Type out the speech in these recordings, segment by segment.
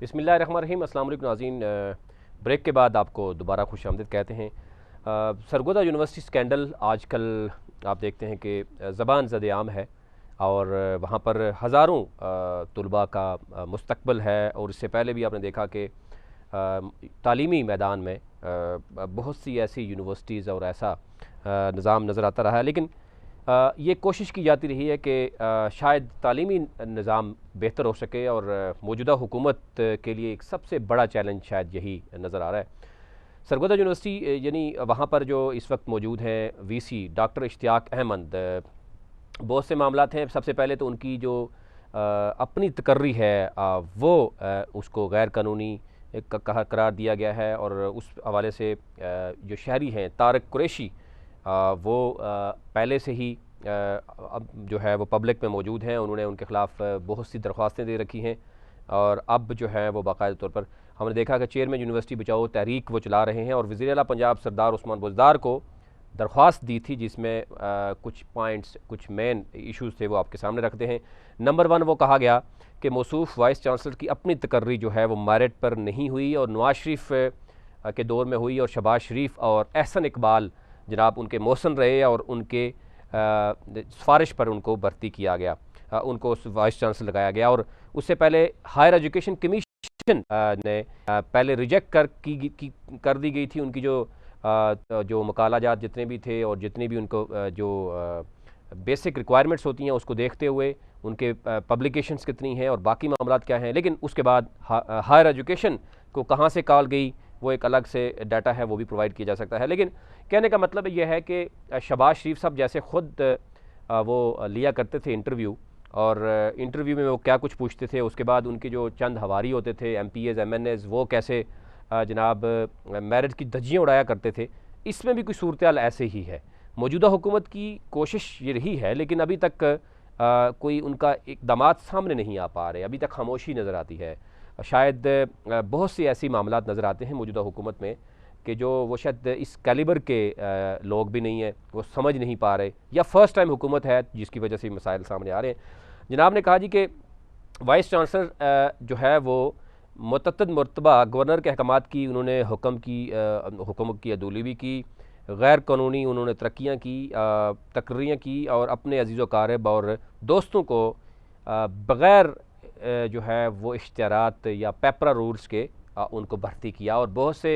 बिस्मिल्लाहिर्रहमानिर्रहीम। अस्सलाम वालेकुम नाज़रीन। ब्रेक के बाद आपको दोबारा खुशामदीद कहते हैं। सरगोदा यूनिवर्सिटी स्कैंडल आजकल आप देखते हैं कि ज़बान ज़द-ए-आम है और वहाँ पर हज़ारों तुलबा का मुस्तक़बिल है। और इससे पहले भी आपने देखा कि तालीमी मैदान में बहुत सी ऐसी यूनिवर्सिटीज़ और ऐसा निज़ाम नज़र आता रहा है, लेकिन ये कोशिश की जाती रही है कि शायद तालीमी निज़ाम बेहतर हो सके और मौजूदा हुकूमत के लिए एक सबसे बड़ा चैलेंज शायद यही नज़र आ रहा है। सरगोदा यूनिवर्सिटी यानी वहाँ पर जो इस वक्त मौजूद हैं वीसी डॉक्टर इश्तियाक अहमद, बहुत से मामलात हैं। सबसे पहले तो उनकी जो अपनी तकर्री है वो उसको गैर कानूनी करार दिया गया है और उस हवाले से जो शहरी हैं तारिक कुरैशी वो पहले से ही अब जो है वो पब्लिक में मौजूद हैं। उन्होंने उनके ख़िलाफ़ बहुत सी दरख्वास्तें दे रखी हैं और अब जो है वो बाकायदा तौर पर हमने देखा कि चेयरमैन यूनिवर्सिटी बचाओ तहरीक वो चला रहे हैं और वज़ीर आला पंजाब सरदार उस्मान बुज़दार को दरख्वास्त दी थी, जिसमें कुछ पॉइंट्स, कुछ मेन इशूज़ थे वो आपके सामने रखते हैं। नंबर 1 वो कहा गया कि मौसूफ़ वाइस चांसलर की अपनी तकर्री जो है वो मेरिट पर नहीं हुई और नवाज शरीफ के दौर में हुई और शहबाज शरीफ और एहसन इकबाल जनाब उनके मौसन रहे और उनके सिफारिश पर उनको भर्ती किया गया, उनको वाइस चांसलर लगाया गया। और उससे पहले हायर एजुकेशन कमीशन ने पहले रिजेक्ट कर दी गई थी उनकी जो मकालाजात जितने भी थे और जितनी भी उनको जो बेसिक रिक्वायरमेंट्स होती हैं उसको देखते हुए उनके पब्लिकेशंस कितनी हैं और बाकी मामलात क्या हैं। लेकिन उसके बाद हायर एजुकेशन को कहाँ से कॉल गई वो एक अलग से डाटा है, वो भी प्रोवाइड किया जा सकता है। लेकिन कहने का मतलब यह है कि शहबाज शरीफ साहब जैसे ख़ुद वो लिया करते थे इंटरव्यू, और इंटरव्यू में वो क्या कुछ पूछते थे, उसके बाद उनके जो चंद हवारी होते थे MPAs MNAs वो कैसे जनाब मैरिज की धज्जियाँ उड़ाया करते थे, इसमें भी कोई सूरत-ए-हाल ऐसे ही है। मौजूदा हुकूमत की कोशिश ये रही है, लेकिन अभी तक कोई उनका इक़दाम सामने नहीं आ पा रहे, अभी तक खामोशी नज़र आती है। शायद बहुत सी ऐसी मामलात नज़र आते हैं मौजूदा हुकूमत में कि जो वो शायद इस कैलिबर के लोग भी नहीं हैं, वो समझ नहीं पा रहे, या फ़र्स्ट टाइम हुकूमत है जिसकी वजह से मसाइल सामने आ रहे हैं। जनाब ने कहा जी कि वाइस चांसलर जो है वो मुतअद्दिद मरतबा गवर्नर के अहकामात की उन्होंने हुक्म की अदूली की, गैर कानूनी उन्होंने तरक्कियाँ की, तकर्रियाँ की और अपने अजीज़ व क़ारिब और दोस्तों को बग़ैर जो है वो इश्तिहारात या पेपरा रूल्स के उनको भर्ती किया। और बहुत से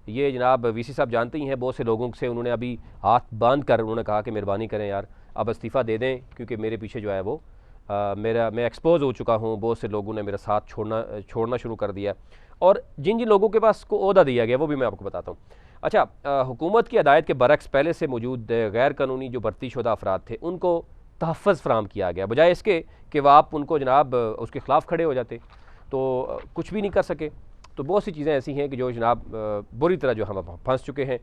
ये जनाब VC साहब जानते ही हैं, बहुत से लोगों से उन्होंने अभी हाथ बांध कर उन्होंने कहा कि मेहरबानी करें यार, अब इस्तीफ़ा दे दें, क्योंकि मेरे पीछे जो है वो मैं एक्सपोज हो चुका हूँ। बहुत से लोगों ने मेरा साथ छोड़ना शुरू कर दिया और जिन जिन लोगों के पास को ओहदा दिया गया वो भी मैं आपको बताता हूँ। अच्छा, हुकूमत की हदायत के बरक्स पहले से मौजूद गैर कानूनी जो भर्ती शुदा अफराद थे उनको तहफ़्फ़ुज़ फ़राहम किया गया, बजाय इसके कि वह आप उनको जनाब उसके ख़िलाफ़ खड़े हो जाते, तो कुछ भी नहीं कर सके। तो बहुत सी चीज़ें ऐसी हैं कि जो जनाब बुरी तरह जो हम फंस चुके हैं।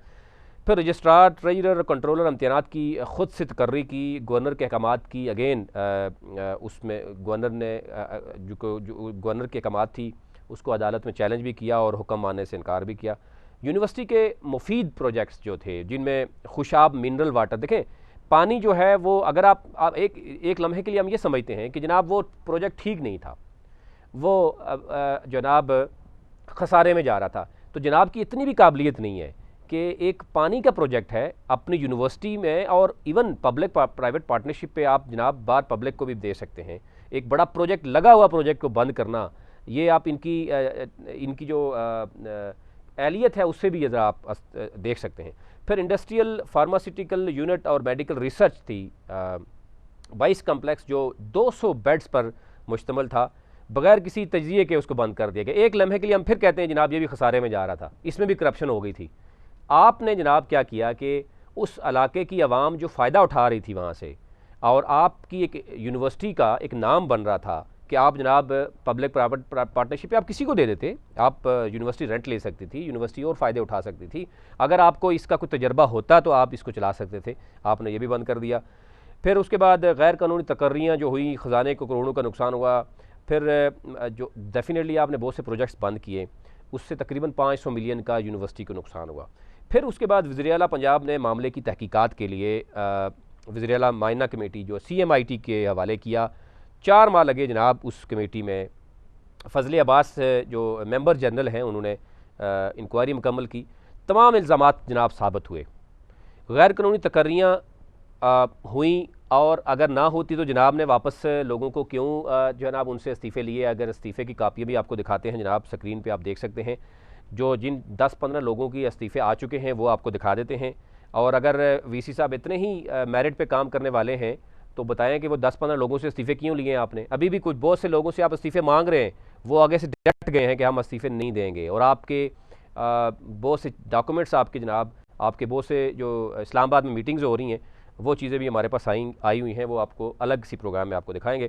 फिर रजिस्ट्रार, ट्रेजरर, कंट्रोलर इम्तिहानात की ख़ुद से तकर्री की, गवर्नर के अहकामात की, अगेन उसमें गवर्नर ने जो गवर्नर की अहकामात थी उसको अदालत में चैलेंज भी किया और हुक्म मानने से इनकार भी किया। यूनिवर्सिटी के मुफीद प्रोजेक्ट्स जो थे जिनमें खुशाब मिनरल वाटर, देखें पानी जो है वो अगर आप एक लम्हे के लिए हम ये समझते हैं कि जनाब वो प्रोजेक्ट ठीक नहीं था, वो जनाब खसारे में जा रहा था, तो जनाब की इतनी भी काबिलियत नहीं है कि एक पानी का प्रोजेक्ट है अपनी यूनिवर्सिटी में, और इवन पब्लिक प्राइवेट पार्टनरशिप पे आप जनाब बार पब्लिक को भी दे सकते हैं। एक बड़ा प्रोजेक्ट, लगा हुआ प्रोजेक्ट को बंद करना, ये आप इनकी जो एहलियत है उससे भी ज़रा आप देख सकते हैं। फिर इंडस्ट्रियल फार्मास्यूटिकल यूनिट और मेडिकल रिसर्च थी, 22 कम्प्लेक्स जो 200 बेड्स पर मुश्तमिल था, बगैर किसी तजिए के उसको बंद कर दिया गया। एक लम्हे के लिए हम फिर कहते हैं जनाब ये भी खसारे में जा रहा था, इसमें भी करप्शन हो गई थी। आपने जनाब क्या किया कि उस इलाके की आवाम जो फ़ायदा उठा रही थी वहाँ से, और आपकी एक यूनिवर्सिटी का एक नाम बन रहा था कि आप जनाब पब्लिक प्राइवेट पार्टनरशिप आप किसी को दे देते, आप यूनिवर्सिटी रेंट ले सकती थी, यूनिवर्सिटी और फ़ायदे उठा सकती थी। अगर आपको इसका कोई तजर्बा होता तो आप इसको चला सकते थे, आपने ये भी बंद कर दिया। फिर उसके बाद गैर कानूनी तकर्रियाँ जो हुई, ख़जाने को करोड़ों का नुकसान हुआ। फिर जो डेफिनेटली आपने बहुत से प्रोजेक्ट्स बंद किए, उससे तकरीबन 500 मिलियन का यूनिवर्सिटी को नुकसान हुआ। फिर उसके बाद वज़ीर आला पंजाब ने मामले की तहकीकात के लिए वज़ीर आला माइना कमेटी जो CMIT के हवाले किया। 4 माह लगे जनाब उस कमेटी में फजल अब्बास जो मेंबर जनरल हैं उन्होंने इंक्वायरी मुकम्मल की, तमाम इल्ज़ामात जनाब साबित हुए, गैर कानूनी तकर्रियाँ हुई, और अगर ना होती तो जनाब ने वापस लोगों को क्यों जनाब उनसे इस्तीफ़े लिए। अगर इस्तीफ़े की कापियाँ भी आपको दिखाते हैं जनाब, स्क्रीन पे आप देख सकते हैं, जो जिन 10-15 लोगों की इस्तीफ़े आ चुके हैं वो आपको दिखा देते हैं। और अगर वीसी साहब इतने ही मेरिट पे काम करने वाले हैं तो बताएं कि वो 10-15 लोगों से इस्तीफ़े क्यों लिए हैं आपने। अभी भी कुछ बहुत से लोगों से आप इस्तीफ़े मांग रहे हैं, वो आगे से डट गए हैं कि हम इस्तीफ़े नहीं देंगे, और आपके बहुत से डॉक्यूमेंट्स आपके जनाब, आपके बहुत से जो इस्लामाबाद में मीटिंग्स हो रही हैं वो चीज़ें भी हमारे पास आई हुई हैं, वो आपको अलग सी प्रोग्राम में आपको दिखाएंगे।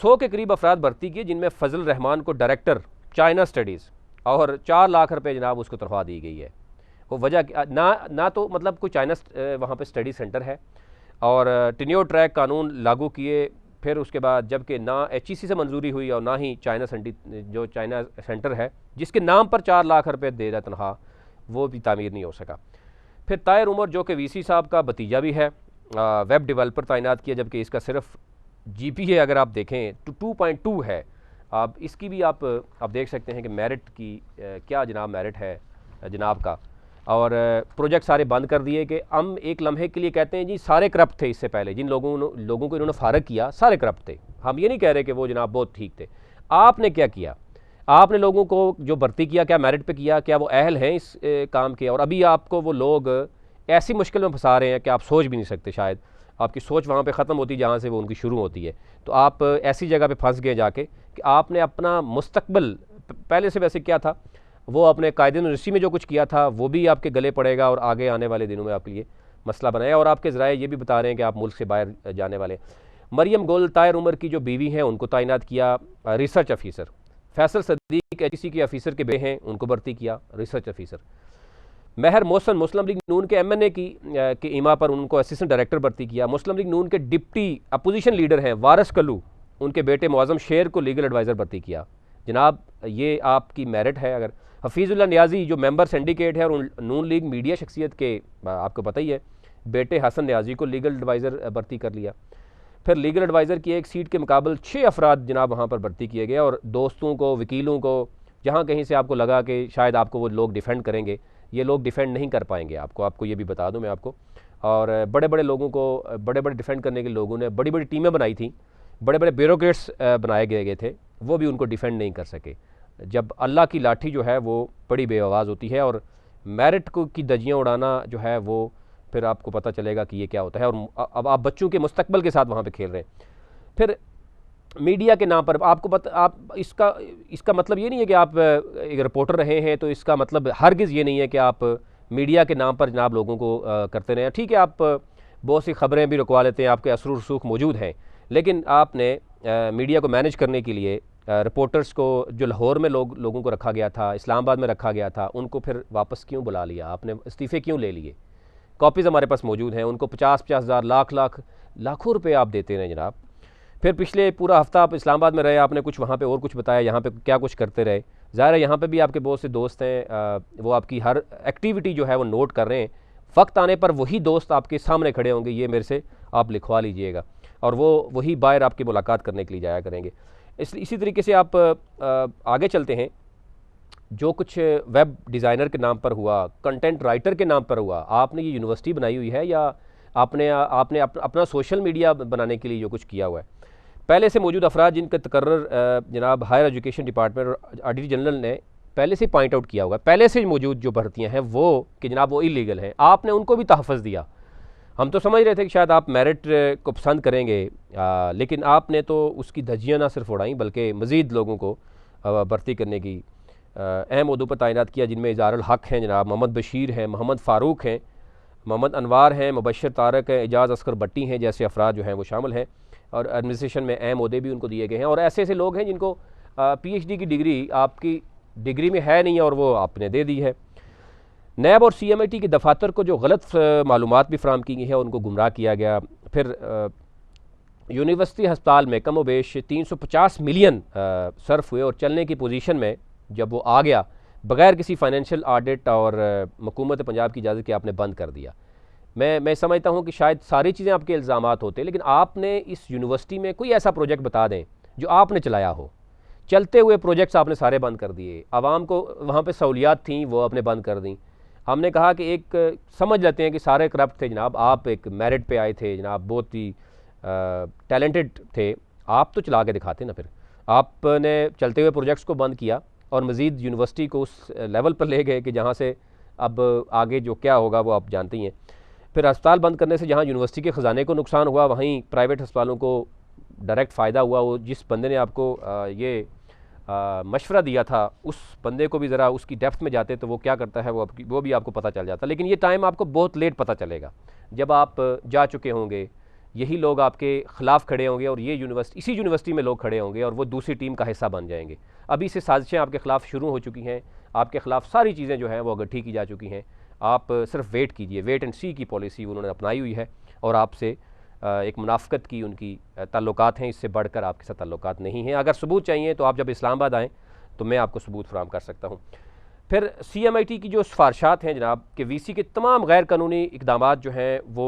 100 के करीब अफराद भर्ती किए, जिनमें फजल रहमान को डायरेक्टर चाइना स्टडीज़ और 4 लाख रुपए जनाब उसको तनख्वाह दी गई है। वो वजह ना तो मतलब कोई चाइना वहाँ पे स्टडी सेंटर है, और टेन्योर ट्रैक कानून लागू किए, फिर उसके बाद जबकि ना HEC से मंजूरी हुई और ना ही चाइना जो चाइना सेंटर है जिसके नाम पर 4 लाख रुपए दे रहा तनख्वाह, वो भी तामीर नहीं हो सका। फिर ताहिर उमर जो कि VC साहब का भतीजा भी है, वेब डेवलपर तैनात किया, जबकि इसका सिर्फ GPA अगर आप देखें तो 2.2 है। आप इसकी भी आप देख सकते हैं कि मेरिट की क्या जनाब मेरिट है जनाब का। और प्रोजेक्ट सारे बंद कर दिए कि हम एक लम्हे के लिए कहते हैं जी सारे करप्ट थे, इससे पहले जिन लोगों को इन्होंने फारग किया सारे करप्ट थे। हम ये नहीं कह रहे कि वो जनाब बहुत ठीक थे। आपने क्या किया, आपने लोगों को जो भर्ती किया क्या मेरिट पे किया, क्या वो अहल हैं इस काम के, और अभी आपको वो लोग ऐसी मुश्किल में फंसा रहे हैं कि आप सोच भी नहीं सकते। शायद आपकी सोच वहाँ पे ख़त्म होती है जहाँ से वो उनकी शुरू होती है। तो आप ऐसी जगह पे फंस गए जाके कि आपने अपना मुस्तकबिल, पहले से वैसे क्या था, वो अपने कायदे यूनिवर्सिटी में जो कुछ किया था वो भी आपके गले पड़ेगा, और आगे आने वाले दिनों में आपके लिए मसला बनाया। और आपके ज़राए ये भी बता रहे हैं कि आप मुल्क से बाहर जाने वाले। मरियम गोल ताहिर उमर की जो बीवी हैं उनको तैनात किया research officer. Faisal Sadiq HEC के ऑफिसर के बेटे हैं, उनको भर्ती किया रिसर्च ऑफिसर। महर मोहसन मुस्लिम लीग नून के MNA के इमा पर उनको असिस्टेंट डायरेक्टर भर्ती किया। मुस्लिम लीग नून के डिप्टी अपोजिशन लीडर हैं वारिस कल्लू, उनके बेटे मुआज़म शेर को लीगल एडवाइज़र भर्ती किया। जनाब ये आपकी मेरिट है। अगर हफीज़ुल्लाह न्याजी जो मेंबर सिंडिकेट है और नून लीग मीडिया शख्सियत के, आपको पता ही है, बेटे हसन न्याजी को लीगल एडवाइज़र भर्ती कर लिया। फिर लीगल एडवाइज़र की एक सीट के मुकाबले 6 अफराद जनाब वहाँ पर भर्ती किए गए, और दोस्तों को, वकीलों को, जहाँ कहीं से आपको लगा कि शायद आपको वो लोग डिफेंड करेंगे, ये लोग डिफेंड नहीं कर पाएंगे आपको ये भी बता दूं मैं आपको। और बड़े बड़े लोगों को, बड़े बड़े डिफेंड करने के लोगों ने बड़ी बड़ी टीमें बनाई थी, बड़े बड़े ब्यूरोक्रेट्स बनाए गए थे, वो भी उनको डिफेंड नहीं कर सके। जब अल्लाह की लाठी जो है वो बड़ी बेआवाज़ होती है, और मेरिट को की दजियाँ उड़ाना जो है वो फिर आपको पता चलेगा कि ये क्या होता है। और अब आप बच्चों के मुस्तकबिल के साथ वहाँ पे खेल रहे हैं। फिर मीडिया के नाम पर आपको आप इसका मतलब ये नहीं है कि आप एक रिपोर्टर रहे हैं, तो इसका मतलब हरगिज़ ये नहीं है कि आप मीडिया के नाम पर जनाब लोगों को करते रहें। ठीक है, आप बहुत सी खबरें भी रुकवा लेते हैं, आपके असर रसूख मौजूद हैं, लेकिन आपने मीडिया को मैनेज करने के लिए रिपोर्टर्स को जो लाहौर में लोगों को रखा गया था, इस्लामाबाद में रखा गया था, उनको फिर वापस क्यों बुला लिया आपने, इस्तीफ़े क्यों ले लिए। कॉपीज़ हमारे पास मौजूद हैं। उनको 50-50 हज़ार लाखों रुपए आप देते रहे जनाब। फिर पिछले पूरा हफ्ता आप इस्लामाबाद में रहे, आपने कुछ वहाँ पे और कुछ बताया, यहाँ पे क्या कुछ करते रहे। ज़ाहिर है यहाँ पे भी आपके बहुत से दोस्त हैं, वो आपकी हर एक्टिविटी जो है वो नोट कर रहे हैं। वक्त आने पर वही दोस्त आपके सामने खड़े होंगे, ये मेरे से आप लिखवा लीजिएगा, और वही बाहर आपकी मुलाकात करने के लिए जाया करेंगे। इसी तरीके से आप आगे चलते हैं। जो कुछ वेब डिज़ाइनर के नाम पर हुआ, कंटेंट राइटर के नाम पर हुआ, आपने ये यूनिवर्सिटी बनाई हुई है या आपने अपना सोशल मीडिया बनाने के लिए जो कुछ किया हुआ है। पहले से मौजूद अफराद जिनका तकर्रर जनाब हायर एजुकेशन डिपार्टमेंट और ऑडिटर जनरल ने पहले से पॉइंट आउट किया होगा, पहले से मौजूद जो भर्तियाँ हैं वो कि जनाब वो इलीगल हैं, आपने उनको भी तहफ़्फ़ुज़ दिया। हम तो समझ रहे थे कि शायद आप मेरिट को पसंद करेंगे, लेकिन आपने तो उसकी धज्जियाँ ना सिर्फ उड़ाई बल्कि मज़ीद लोगों को भर्ती करने की अहम उहदों पर तैनात किया, जिनमें इज़ारुल हक़ हैं जनाब, मोहम्मद बशीर हैं, मोहम्मद फ़ारूक हैं, मोहम्मद अनवार हैं, मुबश्शिर तारक हैं, एजाज़ अस्कर भट्टी हैं, जैसे अफराद जो हैं वो शामिल हैं। और एडमिनिस्ट्रेशन में अहम ओहदे भी उनको दिए गए हैं। और ऐसे ऐसे लोग हैं जिनको PhD की डिग्री आपकी डिग्री में है नहीं और वो आपने दे दी है। नैब और CMIT के दफातर को जो गलत मालूमात भी फराहम की गई है, उनको गुमराह किया गया। फिर यूनिवर्सिटी हस्पताल में कम वेश 350 मिलियन सर्फ हुए, और चलने की पोजीशन में जब वो आ गया बग़ैर किसी फाइनेंशियल ऑडिट और हुकूमत पंजाब की इजाज़त के आपने बंद कर दिया। मैं समझता हूँ कि शायद सारी चीज़ें आपके इल्ज़ामात होते, लेकिन आपने इस यूनिवर्सिटी में कोई ऐसा प्रोजेक्ट बता दें जो आपने चलाया हो, चलते हुए प्रोजेक्ट्स आपने सारे बंद कर दिए, आवाम को वहाँ पे सहूलियात थी वो आपने बंद कर दी। हमने कहा कि एक समझ लेते हैं कि सारे करप्ट थे जनाब, आप एक मेरिट पे आए थे जनाब, बहुत ही टैलेंटेड थे, आप तो चला के दिखाते ना। फिर आपने चलते हुए प्रोजेक्ट्स को बंद किया और मज़ीद यूनिवर्सिटी को उस लेवल पर ले गए कि जहाँ से अब आगे जो क्या होगा वो आप जानते ही हैं। फिर अस्पताल बंद करने से जहाँ यूनिवर्सिटी के ख़जाने को नुकसान हुआ, वहीं प्राइवेट अस्पतालों को डायरेक्ट फ़ायदा हुआ। वो जिस बंदे ने आपको ये मशवरा दिया था, उस बंदे को भी ज़रा उसकी डेप्थ में जाते तो वो क्या करता है वो भी आपको पता चल जाता। लेकिन ये टाइम आपको बहुत लेट पता चलेगा, जब आप जा चुके होंगे, यही लोग आपके ख़िलाफ़ खड़े होंगे और ये इसी यूनिवर्सिटी में लोग खड़े होंगे और वो दूसरी टीम का हिस्सा बन जाएंगे। अभी से साजिशें आपके ख़िलाफ़ शुरू हो चुकी हैं, आपके ख़िलाफ़ सारी चीज़ें जो हैं वो इकट्ठी की जा चुकी हैं। आप सिर्फ वेट कीजिए, वेट एंड सी की पॉलिसी उन्होंने अपनाई हुई है और आपसे एक मुनाफ़क़त की उनकी ताल्लुकात हैं, इससे बढ़कर आपके साथ ताल्लुकात नहीं हैं। अगर सबूत चाहिए तो आप जब इस्लामाबाद आएँ तो मैं आपको सबूत फराहम कर सकता हूँ। फिर CMIT की जो सिफारशात हैं जनाब कि VC के तमाम गैर कानूनी इक़दामात जो हैं वो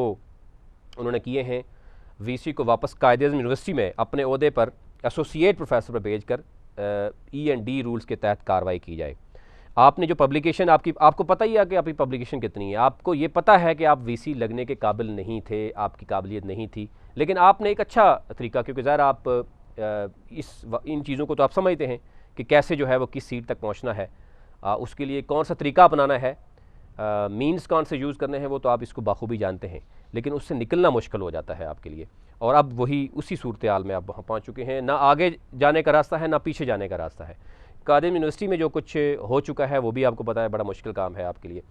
उन्होंने किए हैं, VC को वापस कायदे-ए-आज़म यूनिवर्सिटी में अपने ओहदे पर एसोसिएट प्रोफेसर पर भेज कर E&D रूल्स के तहत कार्रवाई की जाए। आपने जो पब्लिकेशन आपको पता ही है कि आपकी पब्लिकेशन कितनी है, आपको ये पता है कि आप VC लगने के काबिल नहीं थे, आपकी काबिलियत नहीं थी, लेकिन आपने एक अच्छा तरीका, क्योंकि ज़ाहिर आप इन चीज़ों को तो आप समझते हैं कि कैसे जो है वो किस सीट तक पहुंचना है, उसके लिए कौन सा तरीका अपनाना है, मीन्स कौन से यूज़ करने हैं, वो तो आप इसको बाखूबी जानते हैं, लेकिन उससे निकलना मुश्किल हो जाता है आपके लिए। और अब वही उसी सूरत हाल में आप वहाँ पहुँच चुके हैं, ना आगे जाने का रास्ता है ना पीछे जाने का रास्ता है। कादिम यूनिवर्सिटी में जो कुछ हो चुका है वो भी आपको पता है, बड़ा मुश्किल काम है आपके लिए।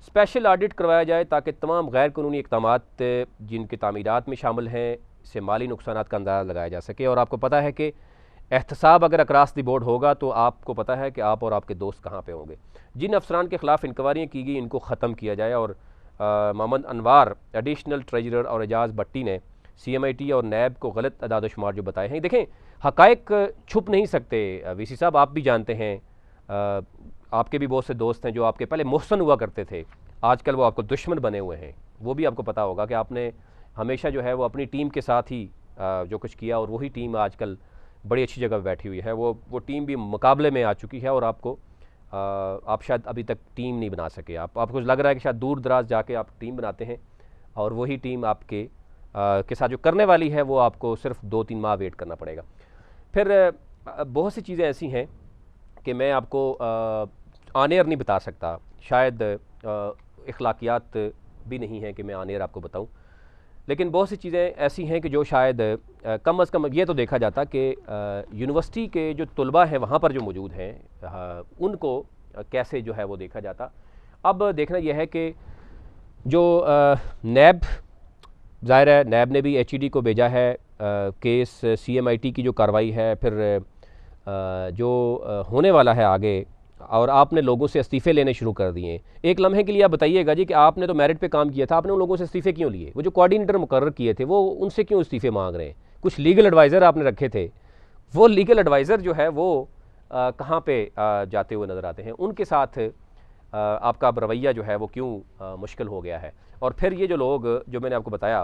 स्पेशल ऑडिट करवाया जाए ताकि तमाम गैर कानूनी इक़दामात जिनके तामीरात में शामिल हैं से माली नुकसान का अंदाज़ा लगाया जा सके। और आपको पता है कि एहतसाब अगर अक्रॉस द बोर्ड होगा तो आपको पता है कि आप और आपके दोस्त कहाँ पे होंगे। जिन अफसरान के ख़िलाफ़ इंक्वायरियाँ की गई इनको ख़त्म किया जाए। और मोहम्मद अनवार एडिशनल ट्रेजरर और एजाज़ भट्टी ने CMIT और नैब को गलत अदाद-ओ-शुमार जो बताए हैं, देखें हक़ाइक़ छुप नहीं सकते। VC साहब आप भी जानते हैं, आपके भी बहुत से दोस्त हैं जो आपके पहले मोहसन हुआ करते थे, आजकल वो आपको दुश्मन बने हुए हैं। वो भी आपको पता होगा कि आपने हमेशा जो है वो अपनी टीम के साथ ही जो कुछ किया, और वही टीम आजकल बड़ी अच्छी जगह बैठी हुई है। वो टीम भी मुकाबले में आ चुकी है और आपको आप शायद अभी तक टीम नहीं बना सके। आपको लग रहा है कि शायद दूर दराज जाके आप टीम बनाते हैं और वही टीम आपके के साथ जो करने वाली है वो आपको सिर्फ 2-3 माह वेट करना पड़ेगा। फिर बहुत सी चीज़ें ऐसी हैं कि मैं आपको ऑन एयर नहीं बता सकता, शायद इखलाकियात भी नहीं है कि मैं ऑन एयर आपको बताऊं, लेकिन बहुत सी चीज़ें ऐसी हैं कि जो शायद कम अज़ कम ये तो देखा जाता कि यूनिवर्सिटी के जो तलबा हैं वहाँ पर जो मौजूद हैं उनको कैसे जो है वो देखा जाता। अब देखना यह है कि जो नैब, ज़ाहिर है नैब ने भी HED को भेजा है केस, CMIT की जो कार्रवाई है, फिर जो होने वाला है आगे, और आपने लोगों से इस्तीफ़े लेने शुरू कर दिए। एक लम्हे के लिए आप बताइएगा जी कि आपने तो मेरिट पे काम किया था, आपने उन लोगों से इस्तीफ़े क्यों लिए? वो जो कोऑर्डिनेटर मुकर्रर किए थे वो उनसे क्यों इस्तीफ़े मांग रहे हैं? कुछ लीगल एडवाइज़र आपने रखे थे, वो लीगल एडवाइज़र जो है वो कहाँ पे जाते हुए नज़र आते हैं? उनके साथ आपका रवैया जो है वो क्यों मुश्किल हो गया है? और फिर ये जो लोग जो मैंने आपको बताया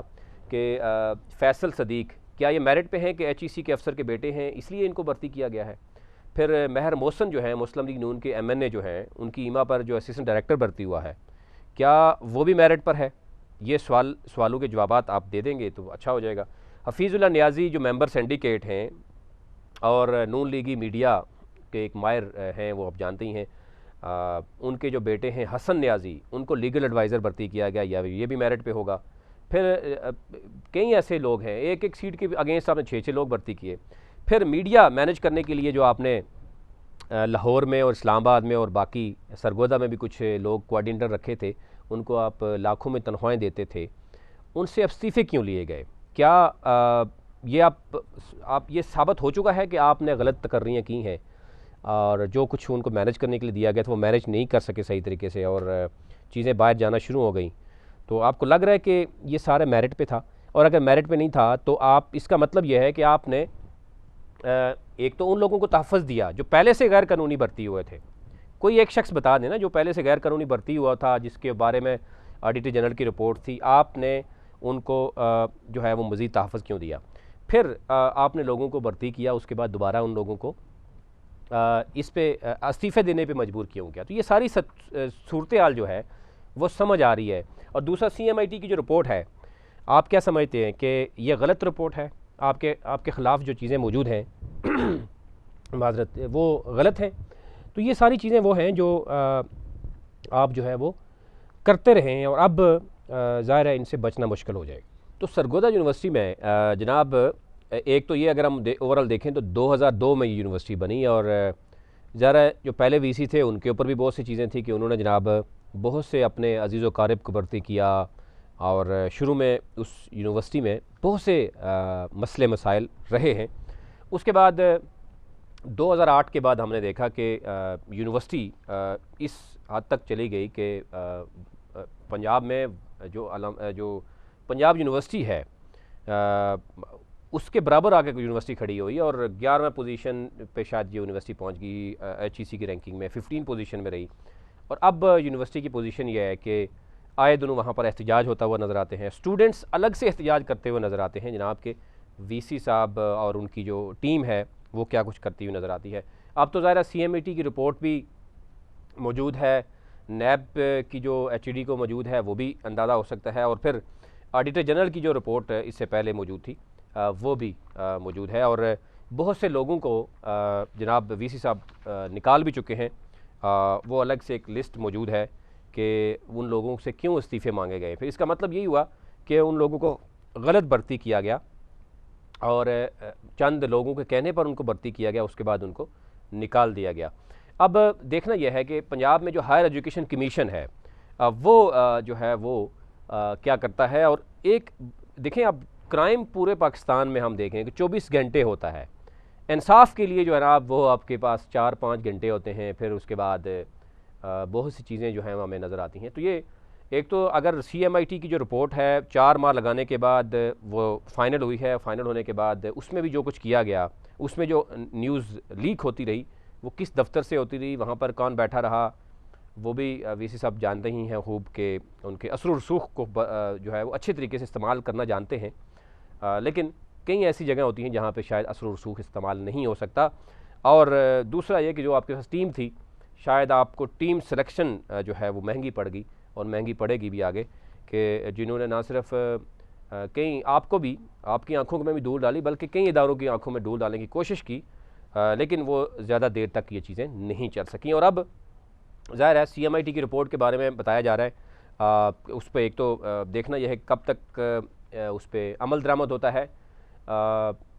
कि फैसल सदीक, क्या ये मेरिट पे हैं कि HEC के अफसर के बेटे हैं इसलिए इनको भर्ती किया गया है? फिर महर मोहसन जो है मुस्लिम लीग नून के MNA जो हैं, उनकी ईमा पर जो असिस्टेंट डायरेक्टर भर्ती हुआ है, क्या वो भी मेरिट पर है? ये सवालों के जवाबात आप दे देंगे तो अच्छा हो जाएगा। हफीज़ुल्लाह नियाज़ी जो मेंबर सिंडिकेट हैं और नून लीगी मीडिया के एक माहिर हैं, वो आप जानते ही हैं, उनके जो बेटे हैं हसन नियाज़ी, उनको लीगल एडवाइज़र भर्ती किया गया, या ये भी मेरिट पे होगा। फिर कई ऐसे लोग हैं, एक एक सीट के अगेंस्ट आपने 6-6 लोग भर्ती किए। फिर मीडिया मैनेज करने के लिए जो आपने लाहौर में और इस्लामाबाद में और बाकी सरगोदा में भी कुछ लोग कोऑर्डिनेटर रखे थे, उनको आप लाखों में तनख्वाहें देते थे, उनसे इस्तीफ़े क्यों लिए गए? क्या ये आप ये साबित हो चुका है कि आपने गलत तकर्रियाँ की हैं और जो कुछ उनको मैनेज करने के लिए दिया गया था वो मैनेज नहीं कर सके सही तरीके से और चीज़ें बाहर जाना शुरू हो गई? तो आपको लग रहा है कि ये सारा मेरिट पे था, और अगर मेरिट पे नहीं था तो आप, इसका मतलब यह है कि आपने एक तो उन लोगों को तहफ़्फ़ुज़ दिया जो पहले से गैर कानूनी भर्ती हुए थे। कोई एक शख्स बता देना जो पहले से गैर कानूनी भर्ती हुआ था, जिसके बारे में ऑडिटर जनरल की रिपोर्ट थी, आपने उनको जो है वो मज़ीद तहफ़्फ़ुज़ क्यों दिया? फिर आपने लोगों को भर्ती किया, उसके बाद दोबारा उन लोगों को इस पे इस्तीफ़े देने पे मजबूर क्यों किया। तो ये सारी सूरत हाल जो है वो समझ आ रही है। और दूसरा CMIT की जो रिपोर्ट है, आप क्या समझते हैं कि ये गलत रिपोर्ट है? आपके ख़िलाफ़ जो चीज़ें मौजूद हैं माज़रत वो गलत हैं। तो ये सारी चीज़ें वो हैं जो आप जो है वो करते रहें और अब ज़ाहिर है इनसे बचना मुश्किल हो जाएगा। तो सरगोदा यूनिवर्सिटी में जनाब एक तो ये अगर हम ओवरऑल देखें तो 2002 में ये यूनिवर्सिटी बनी और ज़रा जो पहले VC थे उनके ऊपर भी बहुत सी चीज़ें थी कि उन्होंने जनाब बहुत से अपने अजीज़ व क़ारिब को भर्ती किया और शुरू में उस यूनिवर्सिटी में बहुत से मसले मसाइल रहे हैं। उसके बाद 2008 के बाद हमने देखा कि यूनिवर्सिटी इस हद तक चली गई कि पंजाब में जो पंजाब यूनिवर्सिटी है उसके बराबर आके यूनिवर्सिटी खड़ी हुई और 11वें पोजीशन पे शायद ये यूनिवर्सिटी पहुंच गई HEC की रैंकिंग में, 15 पोजीशन में रही। और अब यूनिवर्सिटी की पोजीशन ये है कि आए दोनों वहाँ पर एहतजाज होता हुआ नज़र आते हैं, स्टूडेंट्स अलग से एहतजाज करते हुए नज़र आते हैं। जनाब के VC साहब और उनकी जो टीम है वो क्या कुछ करती हुई नज़र आती है। अब तो ज़ाहिर CMIT की रिपोर्ट भी मौजूद है, NAB की जो HED को मौजूद है वो भी अंदाज़ा हो सकता है, और फिर ऑडिटर जनरल की जो रिपोर्ट इससे पहले मौजूद थी वो भी मौजूद है। और बहुत से लोगों को जनाब VC साहब निकाल भी चुके हैं। वो अलग से एक लिस्ट मौजूद है कि उन लोगों से क्यों इस्तीफ़े मांगे गए। फिर इसका मतलब यही हुआ कि उन लोगों को गलत भर्ती किया गया और चंद लोगों के कहने पर उनको भर्ती किया गया, उसके बाद उनको निकाल दिया गया। अब देखना यह है कि पंजाब में जो हायर एजुकेशन कमीशन है वो जो है वो क्या करता है। और एक देखें, अब क्राइम पूरे पाकिस्तान में हम देखें कि 24 घंटे होता है, इंसाफ के लिए जो है ना वो आपके पास 4-5 घंटे होते हैं। फिर उसके बाद बहुत सी चीज़ें जो हैं हमें नज़र आती हैं। तो ये एक तो अगर CMIT की जो रिपोर्ट है 4 माह लगाने के बाद वो फ़ाइनल हुई है, फ़ाइनल होने के बाद उसमें भी जो कुछ किया गया, उसमें जो न्यूज़ लीक होती रही वो किस दफ्तर से होती रही, वहाँ पर कौन बैठा रहा, वो भी VC साहब जानते ही हैं खूब के उनके असर और रसूख को जो है वो अच्छे तरीके से इस्तेमाल करना जानते हैं। लेकिन कई ऐसी जगह होती हैं जहाँ पे शायद असर और रसूख इस्तेमाल नहीं हो सकता। और दूसरा ये कि जो आपके पास टीम थी, शायद आपको टीम सिलेक्शन जो है वो महंगी पड़ गई और महंगी पड़ेगी भी आगे, कि जिन्होंने ना सिर्फ कई आपको भी आपकी आंखों में भी धूल डाली बल्कि कई इदारों की आंखों में धूल डालने की कोशिश की, लेकिन वो ज़्यादा देर तक ये चीज़ें नहीं चल सकीं। और अब ज़ाहिर है CMIT की रिपोर्ट के बारे में बताया जा रहा है, उस पर एक तो देखना यह है कब तक उस पर अमल दरामद होता है।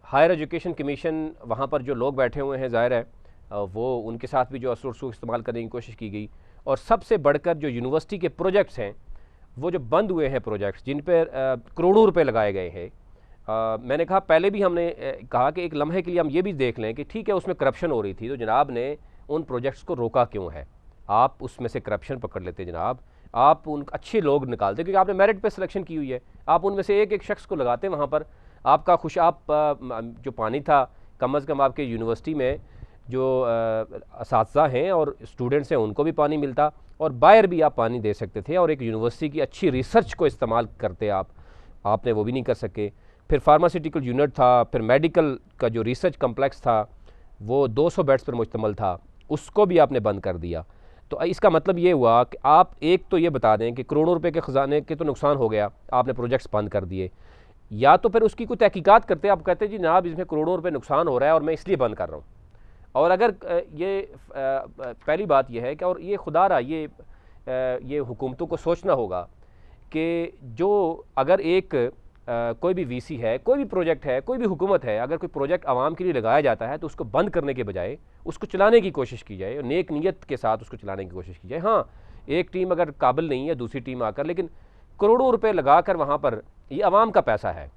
हायर एजुकेशन कमीशन वहाँ पर जो लोग बैठे हुए हैं, ज़ाहिर है वो उनके साथ भी जो असर रसूख इस्तेमाल करने की कोशिश की गई। और सबसे बढ़कर जो यूनिवर्सिटी के प्रोजेक्ट्स हैं, वो जो बंद हुए हैं प्रोजेक्ट्स जिन पर करोड़ों रुपए लगाए गए हैं, मैंने कहा पहले भी हमने कहा कि एक लम्हे के लिए हम ये भी देख लें कि ठीक है उसमें करप्शन हो रही थी, तो जनाब ने उन प्रोजेक्ट्स को रोका क्यों है। आप उसमें से करप्शन पकड़ लेते जनाब, आप उन अच्छे लोग निकालते, क्योंकि आपने मेरिट पे सिलेक्शन की हुई है, आप उनमें से एक एक शख्स को लगाते वहाँ पर, आपका आप जो पानी था कम अज़ कम आपके यूनिवर्सिटी में जो असातिज़ा हैं और स्टूडेंट्स हैं उनको भी पानी मिलता और बाहर भी आप पानी दे सकते थे और एक यूनिवर्सिटी की अच्छी रिसर्च को इस्तेमाल करते आपने वो भी नहीं कर सके। फिर फार्मास्यूटिकल यूनिट था, फिर मेडिकल का जो रिसर्च कम्प्लेक्स था वो 200 बेड्स पर मुश्तमल था, उसको भी आपने बंद कर दिया। तो इसका मतलब ये हुआ कि आप एक तो ये बता दें कि करोड़ों रुपए के ख़जाने के तो नुकसान हो गया, आपने प्रोजेक्ट्स बंद कर दिए, या तो फिर उसकी कोई तहकीकात करते, आप कहते जी जनाब इसमें करोड़ों रुपए नुकसान हो रहा है और मैं इसलिए बंद कर रहा हूँ। और अगर ये पहली बात यह है कि और ये खुदारा ये हुकूमतों को सोचना होगा कि जो अगर एक कोई भी VC है, कोई भी प्रोजेक्ट है, कोई भी हुकूमत है, अगर कोई प्रोजेक्ट आवाम के लिए लगाया जाता है तो उसको बंद करने के बजाय उसको चलाने की कोशिश की जाए और नेक नीयत के साथ उसको चलाने की कोशिश की जाए। हाँ, एक टीम अगर काबिल नहीं है, दूसरी टीम आकर, लेकिन करोड़ों रुपए लगाकर वहाँ पर, ये आवाम का पैसा है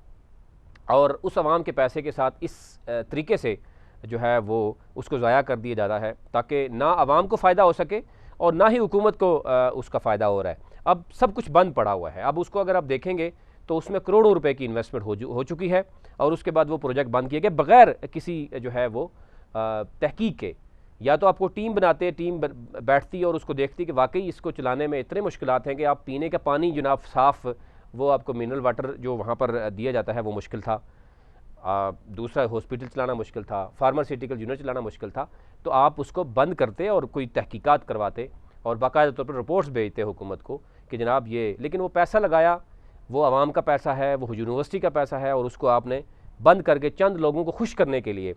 और उस आवाम के पैसे के साथ इस तरीके से जो है वो उसको ज़ाया कर दिया जाता है ताकि ना आवाम को फ़ायदा हो सके और ना ही हुकूमत को उसका फ़ायदा हो रहा है। अब सब कुछ बंद पड़ा हुआ है। अब उसको अगर आप देखेंगे तो उसमें करोड़ों रुपए की इन्वेस्टमेंट हो चुकी है और उसके बाद वो प्रोजेक्ट बंद किए गए बग़ैर किसी जो है वो तहकीक के। या तो आपको टीम बनाते, टीम बैठती और उसको देखती कि वाकई इसको चलाने में इतने मुश्किलात हैं कि आप पीने का पानी जनाब साफ़, वो आपको मिनरल वाटर जो वहाँ पर दिया जाता है वो मुश्किल था। दूसरा हॉस्पिटल चलाना मुश्किल था, फार्मास्यूटिकल यूनिट चलाना मुश्किल था, तो आप उसको बंद करते और कोई तहकीकात करवाते और बाकायदा तौर पर रिपोर्ट्स भेजते हुकूमत को कि जनाब ये, लेकिन वो पैसा लगाया, वो आवाम का पैसा है, वो यूनिवर्सिटी का पैसा है, और उसको आपने बंद करके चंद लोगों को खुश करने के लिए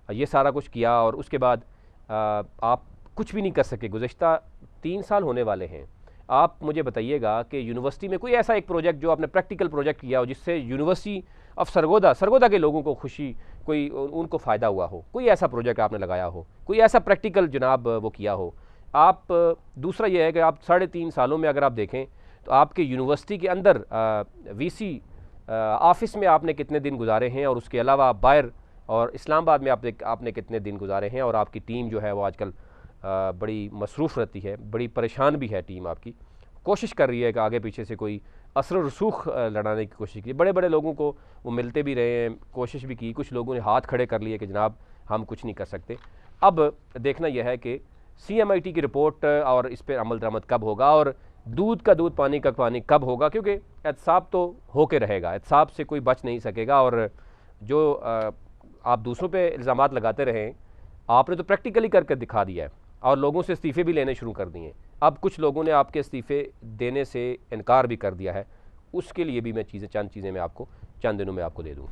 ये सारा कुछ किया, और उसके बाद आप कुछ भी नहीं कर सके। गुज़श्ता 3 साल होने वाले हैं। आप मुझे बताइएगा कि यूनिवर्सिटी में कोई ऐसा एक प्रोजेक्ट जो आपने प्रैक्टिकल प्रोजेक्ट किया हो जिससे यूनिवर्सिटी ऑफ सरगोदा के लोगों को खुशी, कोई उनको फ़ायदा हुआ हो, कोई ऐसा प्रोजेक्ट आपने लगाया हो, कोई ऐसा प्रैक्टिकल जनाब वो किया हो आप। दूसरा ये है कि आप 3.5 सालों में अगर आप देखें तो आपके यूनिवर्सिटी के अंदर वीसी ऑफिस में आपने कितने दिन गुजारे हैं, और उसके अलावा आप बाहर और इस्लामाबाद में आपने कितने दिन गुजारे हैं, और आपकी टीम जो है वो आजकल बड़ी मसरूफ़ रहती है, बड़ी परेशान भी है टीम आपकी, कोशिश कर रही है कि आगे पीछे से कोई असर रसूख लड़ाने की कोशिश की। बड़े बड़े लोगों को वो मिलते भी रहे हैं, कोशिश भी की, कुछ लोगों ने हाथ खड़े कर लिए कि जनाब हम कुछ नहीं कर सकते। अब देखना यह है कि CMIT की रिपोर्ट और इस पर अमल दरामद कब होगा, और दूध का दूध पानी का पानी कब होगा, क्योंकि एहतसाब तो होके रहेगा, एहतसाब से कोई बच नहीं सकेगा। और जो आप दूसरों पे इल्ज़ामात लगाते रहें, आपने तो प्रैक्टिकली करके दिखा दिया है, और लोगों से इस्तीफ़े भी लेने शुरू कर दिए। अब कुछ लोगों ने आपके इस्तीफ़े देने से इनकार भी कर दिया है, उसके लिए भी मैं चंद चीज़ें मैं आपको चंद दिनों में आपको दे दूँ।